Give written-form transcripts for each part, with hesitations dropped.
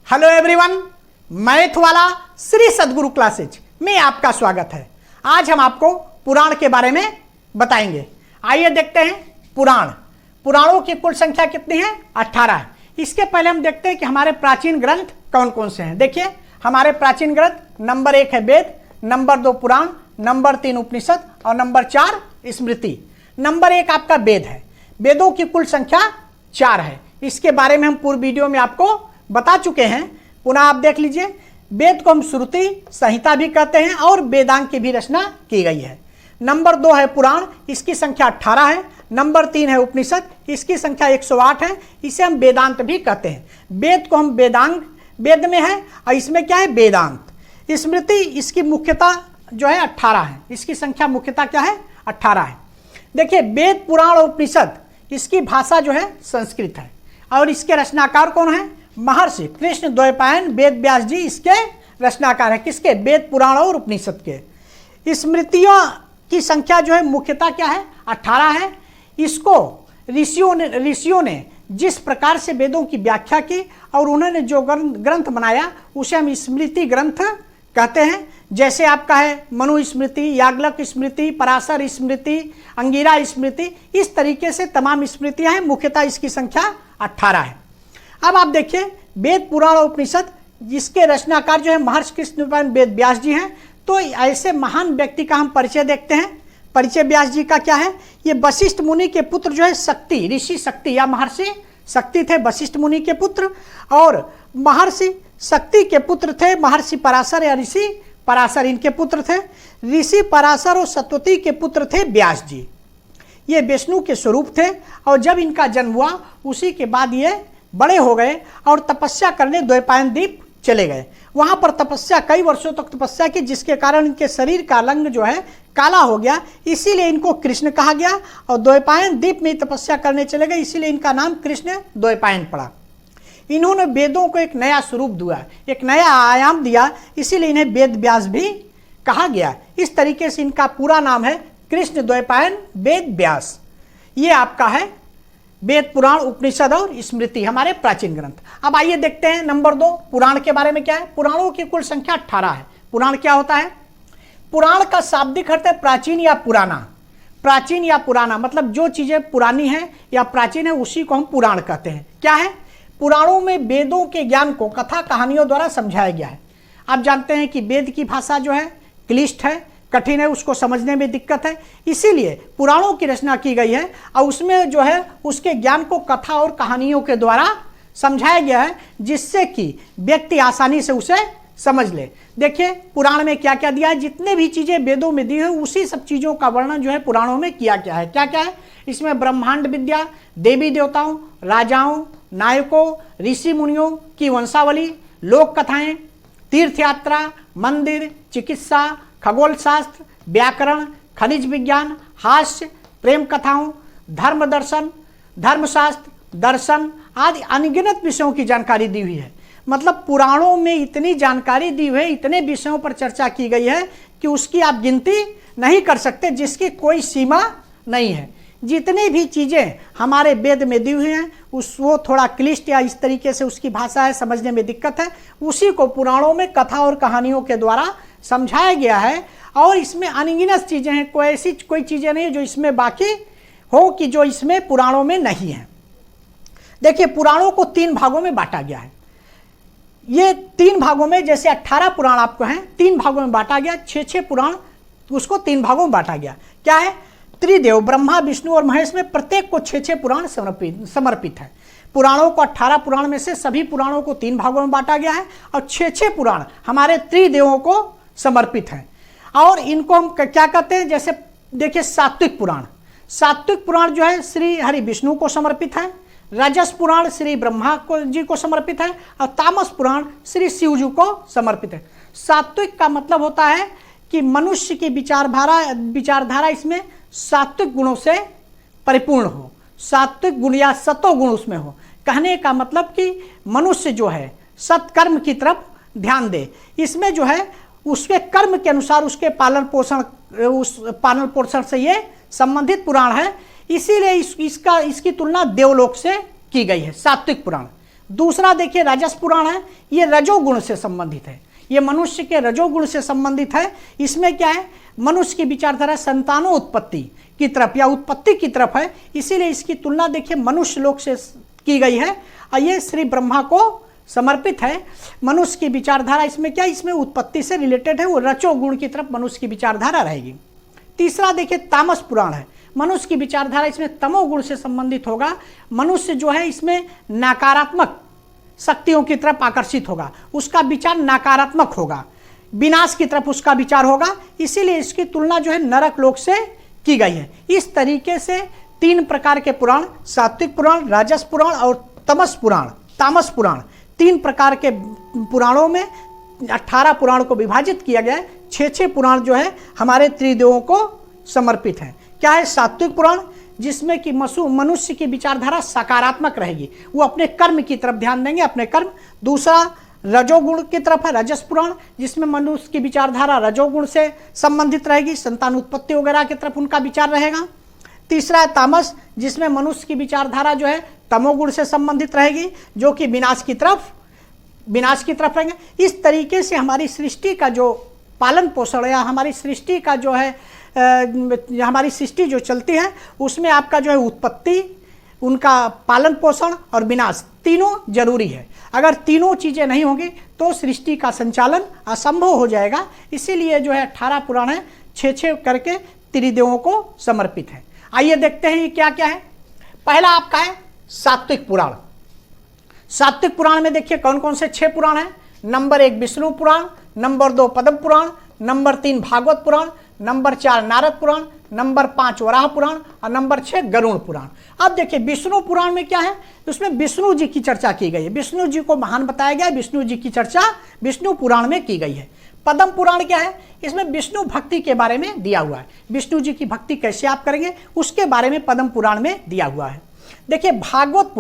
Hello everyone, math वाला श्री सद्गुरु classes में आपका स्वागत है। आज हम आपको पुराण के बारे में बताएंगे। आइए देखते हैं पुराणों की कुल संख्या कितनी है? 18 है। इसके पहले हम देखते हैं कि हमारे प्राचीन ग्रंथ कौन कौन से हैं। देखिए, हमारे प्राचीन ग्रंथ नंबर 1 है वेद, नंबर 2 पुराण, नंबर 3 उपनिषद और नंबर 4 स्मृति। नंबर 1 आपका वेद है। वेदों की कुल संख्या 4 है। इसके बारे में हम पूर्व वीडियो में आपको बता चुके हैं, पुनः आप देख लीजिए। वेद को हम श्रुति संहिता भी कहते हैं और वेदांग की भी रचना की गई है। नंबर 2 है पुराण, इसकी संख्या 18 है। नंबर 3 है उपनिषद, इसकी संख्या 108 है। इसे हम वेदांत भी कहते हैं। वेद को हम वेदांग, वेद में है और इसमें क्या है? वेदांत। स्मृति इसकी मुख्यता जो है 18 है। इसकी संख्या मुख्यता क्या है? 18 है। देखिए, वेद पुराण और उपनिषद इसकी भाषा जो है संस्कृत है और इसके रचनाकार कौन है? महर्षि कृष्ण द्वैपायन वेद व्यास जी इसके रचनाकार है। किसके? वेद पुराण और उपनिषद के। स्मृतियों की संख्या जो है मुख्यतः क्या है? 18 है। इसको ऋषियों ने जिस प्रकार से वेदों की व्याख्या की और उन्होंने जो ग्रंथ बनाया उसे हम स्मृति ग्रंथ कहते हैं। जैसे आपका है मनु स्मृति, याज्ञवल्क्य स्मृति, पराशर स्मृति, अंगिरा स्मृति, इस तरीके से तमाम स्मृतियां हैं। मुख्यतः इसकी संख्या 18 है। अब आप देखिए, वेद पुराण और उपनिषद जिसके रचनाकार जो है महर्षि कृष्ण द्वैपायन वेद व्यास जी हैं। तो ऐसे महान व्यक्ति का हम परिचय देखते हैं। परिचय व्यास जी का क्या है? ये वशिष्ठ मुनि के पुत्र जो है शक्ति, ऋषि शक्ति या महर्षि शक्ति थे वशिष्ठ मुनि के पुत्र, और महर्षि शक्ति के पुत्र थे महर्षि पराशर या ऋषि पराशर, इनके पुत्र थे। ऋषि पराशर और सत्वती के पुत्र थे व्यास जी। ये विष्णु के स्वरूप थे और जब इनका जन्म हुआ उसी के बाद ये बड़े हो गए और तपस्या करने द्वैपायन द्वीप चले गए। वहां पर तपस्या कई वर्षों तक तपस्या की, जिसके कारण इनके शरीर का रंग जो है काला हो गया। इसीलिए इनको कृष्ण कहा गया और द्वैपायन द्वीप में तपस्या करने चले गए, इसीलिए इनका नाम कृष्ण द्वैपायन पड़ा। इन्होंने वेदों को एक नया स्वरूप दिया, एक नया आयाम दिया, इसीलिए इन्हें वेद व्यास भी कहा गया। इस तरीके से इनका पूरा नाम है कृष्ण द्वैपायन वेद व्यास। ये आपका है वेद पुराण उपनिषद और स्मृति, हमारे प्राचीन ग्रंथ। अब आइए देखते हैं नंबर 2 पुराण के बारे में क्या है। पुराणों की कुल संख्या 18 है। पुराण क्या होता है? पुराण का शाब्दिक अर्थ है प्राचीन या पुराना। प्राचीन या पुराना मतलब जो चीजें पुरानी है या प्राचीन है उसी को हम पुराण कहते हैं। क्या है? पुराणों में वेदों के ज्ञान को कथा कहानियों द्वारा समझाया गया है। आप जानते हैं कि वेद की भाषा जो है क्लिष्ट है, कठिन है, उसको समझने में दिक्कत है, इसीलिए पुराणों की रचना की गई है और उसमें जो है उसके ज्ञान को कथा और कहानियों के द्वारा समझाया गया है, जिससे कि व्यक्ति आसानी से उसे समझ ले। देखिए, पुराण में क्या क्या दिया है। जितने भी चीजें वेदों में दी है उसी सब चीजों का वर्णन जो है पुराणों में किया गया है। क्या क्या है इसमें? ब्रह्मांड विद्या, देवी देवताओं, राजाओं, नायकों, ऋषि मुनियों की वंशावली, लोक कथाएं, तीर्थ यात्रा, मंदिर, चिकित्सा, खगोल शास्त्र, व्याकरण, खनिज विज्ञान, हास्य, प्रेम कथाओं, धर्म दर्शन, धर्मशास्त्र, दर्शन आदि अनगिनत विषयों की जानकारी दी हुई है। मतलब पुराणों में इतनी जानकारी दी हुई है, इतने विषयों पर चर्चा की गई है कि उसकी आप गिनती नहीं कर सकते, जिसकी कोई सीमा नहीं है। जितनी भी चीज़ें हमारे वेद में दी हुई हैं वो थोड़ा क्लिष्ट या इस तरीके से उसकी भाषा है, समझने में दिक्कत है, उसी को पुराणों में कथा और कहानियों के द्वारा समझाया गया है। और इसमें अनगिनत चीज़ें हैं, कोई ऐसी कोई चीज़ें नहीं जो इसमें बाकी हो कि जो इसमें पुराणों में नहीं है। देखिए, पुराणों को 3 भागों में बांटा गया है। ये 3 भागों में, जैसे 18 पुराण आपको हैं, 3 भागों में बांटा गया। 6 पुराण उसको 3 भागों में बांटा गया। क्या है? त्रिदेव ब्रह्मा विष्णु और महेश में प्रत्येक को 6 पुराण समर्पित है। पुराणों को 18 पुराण में से सभी पुराणों को 3 भागों में बांटा गया है और 6 पुराण हमारे त्रिदेवों को समर्पित हैं। और इनको हम क्या कहते हैं? जैसे देखिए, सात्विक पुराण, सात्विक पुराण जो है श्री हरि विष्णु को समर्पित है। रजस पुराण श्री ब्रह्मा जी को समर्पित है और तामस पुराण श्री शिव जी को समर्पित है। सात्विक का मतलब होता है कि मनुष्य की विचारधारा इसमें सात्विक गुणों से परिपूर्ण हो, सात्विक गुण या सतो गुण उसमें हो। कहने का मतलब कि मनुष्य जो है सत्कर्म की तरफ ध्यान दे। इसमें जो है उसके कर्म के अनुसार उसके पालन पोषण से ये संबंधित पुराण है। इसीलिए इसकी तुलना देवलोक से की गई है। सात्विक पुराण दूसरा देखिए राजस पुराण है, ये रजोगुण से संबंधित है, ये मनुष्य के रजोगुण से संबंधित है। इसमें क्या है, मनुष्य की विचारधारा संतानोत्पत्ति की तरफ या उत्पत्ति की तरफ है, इसीलिए इसकी तुलना देखिए मनुष्य लोक से की गई है और ये श्री ब्रह्मा को समर्पित है। मनुष्य की विचारधारा इसमें क्या, इसमें उत्पत्ति से रिलेटेड है, वो रजोगुण की तरफ मनुष्य की विचारधारा रहेगी। तीसरा देखिए तामस पुराण है, मनुष्य की विचारधारा इसमें तमोगुण से संबंधित होगा। मनुष्य जो है इसमें नकारात्मक शक्तियों की तरफ आकर्षित होगा, उसका विचार नकारात्मक होगा, विनाश की तरफ उसका विचार होगा, इसीलिए इसकी तुलना जो है नरक लोक से की गई है। इस तरीके से 3 प्रकार के पुराण, सात्विक पुराण, राजस पुराण और तामस पुराण, 3 प्रकार के पुराणों में 18 पुराण को विभाजित किया गया है। 6 पुराण जो है हमारे त्रिदेवों को समर्पित है। क्या है, सात्विक पुराण जिसमें कि मनुष्य की विचारधारा सकारात्मक रहेगी, वो अपने कर्म की तरफ ध्यान देंगे, अपने कर्म। दूसरा रजोगुण की तरफ है राजस पुराण, जिसमें मनुष्य की विचारधारा रजोगुण से संबंधित रहेगी, संतान उत्पत्ति वगैरह की तरफ उनका विचार रहेगा। तीसरा है तामस, जिसमें मनुष्य की विचारधारा जो है तमोगुण से संबंधित रहेगी, जो कि विनाश की तरफ रहेंगे। इस तरीके से हमारी सृष्टि का जो पालन पोषण या हमारी सृष्टि का जो है हमारी सृष्टि जो चलती है उसमें आपका जो है उत्पत्ति, उनका पालन पोषण और विनाश तीनों जरूरी है। अगर तीनों चीज़ें नहीं होंगी तो सृष्टि का संचालन असंभव हो जाएगा। इसीलिए जो है 18 पुराण है, 6 करके त्रिदेवों को समर्पित है। आइए देखते हैं ये क्या क्या है। पहला आपका है सात्विक पुराण। सात्विक पुराण में देखिए कौन कौन से 6 पुराण हैं। नंबर 1 विष्णु पुराण, नंबर 2 पद्म पुराण, नंबर 3 भागवत पुराण, नंबर 4 नारद पुराण, नंबर 5 वराह पुराण और नंबर 6 गरुड़ पुराण। अब देखिए विष्णु पुराण में क्या है, उसमें विष्णु जी की चर्चा की गई है, विष्णु जी को महान बताया गया है, विष्णु जी की चर्चा विष्णु पुराण में की गई है। पद्म पुराण क्या है, इसमें विष्णु भक्ति के बारे में दिया हुआ है, विष्णु जी की भक्ति कैसे आप करेंगे उसके बारे में पद्म पुराण में दिया हुआ है। देखिए भागवत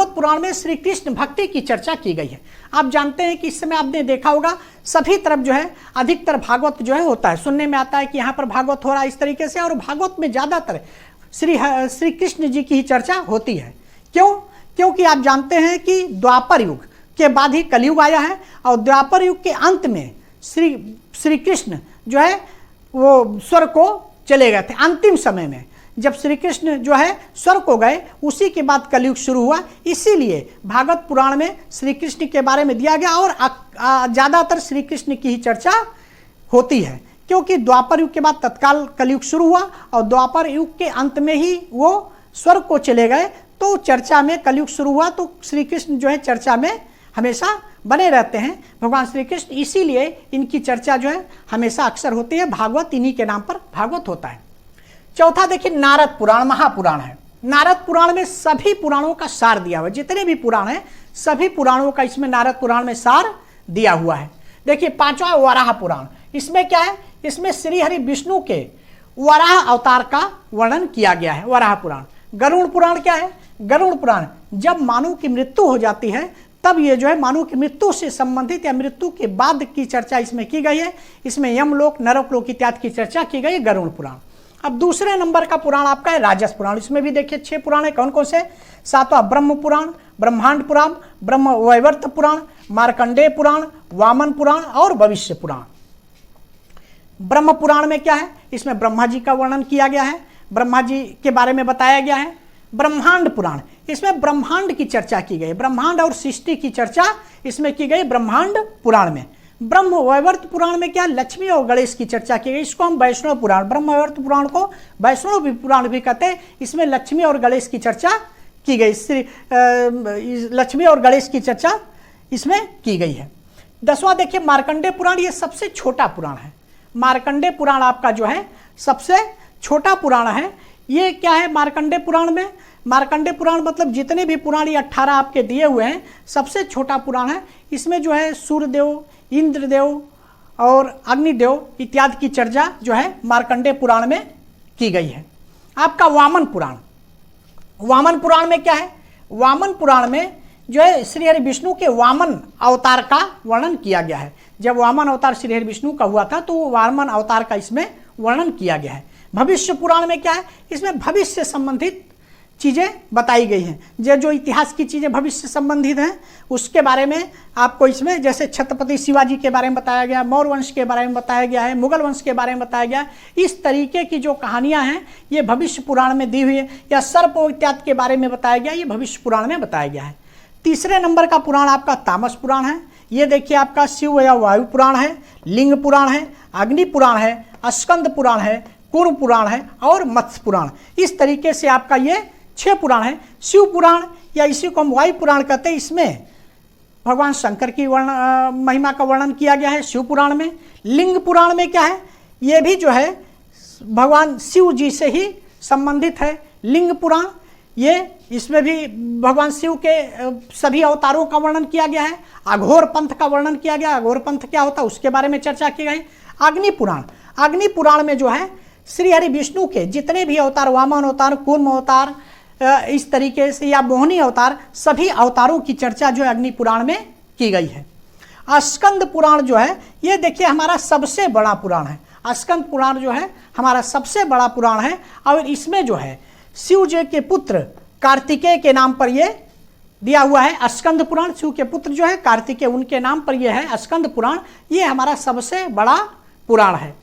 पुराण में श्री कृष्ण भक्ति की चर्चा की गई है। आप जानते हैं कि इस समय आपने देखा होगा सभी तरफ जो है अधिकतर भागवत जो है होता है, सुनने में आता है कि यहाँ पर भागवत हो रहा है इस तरीके से, और भागवत में ज़्यादातर श्री कृष्ण जी की ही चर्चा होती है। क्यों? क्योंकि आप जानते हैं कि द्वापर युग के बाद ही कलयुग आया है, और द्वापर युग के अंत में श्री कृष्ण जो है वो स्वर्ग को चले गए थे। अंतिम समय में जब श्री कृष्ण जो है स्वर्ग को गए उसी के बाद कलयुग शुरू हुआ, इसीलिए भागवत पुराण में श्री कृष्ण के बारे में दिया गया और ज़्यादातर श्री कृष्ण की ही चर्चा होती है। क्योंकि द्वापर युग के बाद तत्काल कलयुग शुरू हुआ और द्वापर युग के अंत में ही वो स्वर्ग को चले गए, तो चर्चा में कलयुग शुरू हुआ, तो श्री कृष्ण जो है चर्चा में हमेशा बने रहते हैं भगवान श्री कृष्ण, इसीलिए इनकी चर्चा जो है हमेशा अक्सर होती है। भागवत इन्हीं के नाम पर भागवत होता है। चौथा देखिए नारद पुराण महापुराण है। नारद पुराण में सभी पुराणों का सार दिया हुआ है, जितने भी पुराण हैं सभी पुराणों का इसमें नारद पुराण में सार दिया हुआ है। देखिए 5वां वराह पुराण, इसमें क्या है, इसमें श्री हरि विष्णु के वराह अवतार का वर्णन किया गया है। वराह पुराण। गरुड़ पुराण क्या है, गरुड़ पुराण जब मानव की मृत्यु हो जाती है तब ये जो है मानव की मृत्यु से संबंधित या मृत्यु के बाद की चर्चा इसमें की गई है। इसमें यमलोक नरकलोक इत्यादि की चर्चा की गई है गरुड़ पुराण। अब दूसरे नंबर का पुराण आपका है राजस पुराण। इसमें भी देखिए 6 पुराण है। कौन कौन से? 7वां ब्रह्म पुराण, ब्रह्मांड पुराण, ब्रह्म वैवर्त पुराण, मार्कंडेय पुराण, वामन पुराण और भविष्य पुराण। ब्रह्म पुराण में क्या है, इसमें ब्रह्मा जी का वर्णन किया गया है, ब्रह्मा जी के बारे में बताया गया है। ब्रह्मांड पुराण, इसमें ब्रह्मांड की चर्चा की गई, ब्रह्मांड और सृष्टि की चर्चा इसमें की गई ब्रह्मांड पुराण में। ब्रह्म वैवर्त पुराण में क्या, लक्ष्मी और गणेश की चर्चा की गई, इसको हम वैष्णव पुराण, ब्रह्म वैवर्त पुराण को वैष्णव पुराण भी कहते हैं। इसमें लक्ष्मी और गणेश की चर्चा की गई, लक्ष्मी और गणेश की चर्चा इसमें की गई है। 10वां देखिए मार्कंडेय पुराण, ये सबसे छोटा पुराण है। मार्कंडेय पुराण आपका जो है सबसे छोटा पुराण है। ये क्या है मार्कंडेय पुराण में, मार्कंडेय पुराण मतलब जितने भी पुराण ये 18 आपके दिए हुए हैं सबसे छोटा पुराण है। इसमें जो है सूर्यदेव, इंद्रदेव और अग्निदेव इत्यादि की चर्चा जो है मार्कंडेय पुराण में की गई है। आपका वामन पुराण, वामन पुराण में क्या है, वामन पुराण में जो है श्री हरि विष्णु के वामन अवतार का वर्णन किया गया है। जब वामन अवतार श्री हरि विष्णु का हुआ था तो वामन अवतार का इसमें वर्णन किया गया है। भविष्य पुराण में क्या है, इसमें भविष्य से संबंधित चीज़ें बताई गई हैं। जो इतिहास की चीज़ें भविष्य से संबंधित हैं उसके बारे में आपको इसमें, जैसे छत्रपति शिवाजी के बारे में बताया गया, मौर्य वंश के बारे में बताया गया है, मुगल वंश के बारे में बताया गया है। इस तरीके की जो कहानियां हैं ये भविष्य पुराण में दी हुई है। या सर्प इत्यादि के बारे में बताया गया, ये भविष्य पुराण में बताया गया है। तीसरे नंबर का पुराण आपका तामस पुराण है। ये देखिए आपका शिव या वायु पुराण है, लिंग पुराण है, अग्नि पुराण है, स्कंद पुराण है, कूर्म पुराण है और मत्स्य पुराण। इस तरीके से आपका ये 6 पुराण है। शिव पुराण या इसी को हम वायु पुराण कहते हैं, इसमें भगवान शंकर की महिमा का वर्णन किया गया है शिव पुराण में। लिंग पुराण में क्या है, ये भी जो है भगवान शिव जी से ही संबंधित है। लिंग पुराण, ये इसमें भी भगवान शिव के सभी अवतारों का वर्णन किया गया है। अघोर पंथ का वर्णन किया गया, अघोर पंथ क्या होता है उसके बारे में चर्चा की गई। अग्नि पुराण, अग्नि पुराण में जो है श्री हरि विष्णु के जितने भी अवतार, वामन अवतार, कूर्म अवतार, इस तरीके से या मोहिनी अवतार, सभी अवतारों की चर्चा जो है अग्नि पुराण में की गई है। स्कंद पुराण जो है ये देखिए हमारा सबसे बड़ा पुराण है। स्कंद पुराण जो है हमारा सबसे बड़ा पुराण है और इसमें जो है शिव जी के पुत्र कार्तिकेय के नाम पर ये दिया हुआ है स्कंद पुराण। शिव के पुत्र जो है कार्तिकेय, उनके नाम पर यह है स्कंद पुराण। ये हमारा सबसे बड़ा पुराण है।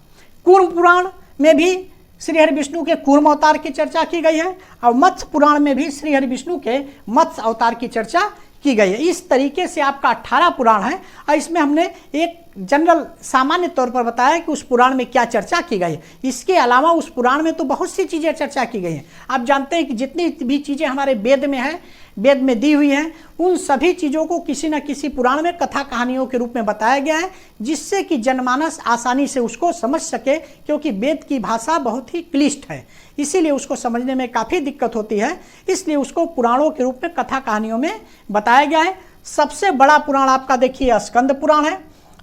कूर्म पुराण में भी श्री हरि विष्णु के कूर्म अवतार की चर्चा की गई है और मत्स्य पुराण में भी श्री हरि विष्णु के मत्स्य अवतार की चर्चा की गई है। इस तरीके से आपका 18 पुराण है और इसमें हमने एक जनरल सामान्य तौर पर बताया कि उस पुराण में क्या चर्चा की गई है। इसके अलावा उस पुराण में तो बहुत सी चीज़ें चर्चा की गई हैं। आप जानते हैं कि जितनी भी चीज़ें हमारे वेद में है, वेद में दी हुई हैं, उन सभी चीज़ों को किसी न किसी पुराण में कथा कहानियों के रूप में बताया गया है, जिससे कि जनमानस आसानी से उसको समझ सके, क्योंकि वेद की भाषा बहुत ही क्लिष्ट है, इसीलिए उसको समझने में काफ़ी दिक्कत होती है। इसलिए उसको पुराणों के रूप में कथा कहानियों में बताया गया है। सबसे बड़ा पुराण आपका देखिए स्कंद पुराण है,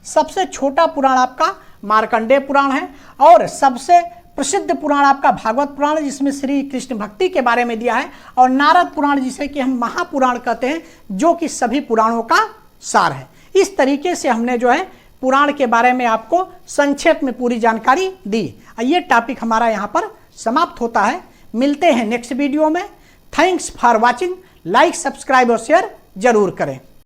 सबसे छोटा पुराण आपका मार्कंडेय पुराण है और सबसे प्रसिद्ध पुराण आपका भागवत पुराण, जिसमें श्री कृष्ण भक्ति के बारे में दिया है, और नारद पुराण जिसे कि हम महापुराण कहते हैं, जो कि सभी पुराणों का सार है। इस तरीके से हमने जो है पुराण के बारे में आपको संक्षेप में पूरी जानकारी दी। ये टॉपिक हमारा यहाँ पर समाप्त होता है। मिलते हैं नेक्स्ट वीडियो में। Thanks for watching. Like, subscribe और शेयर जरूर करें।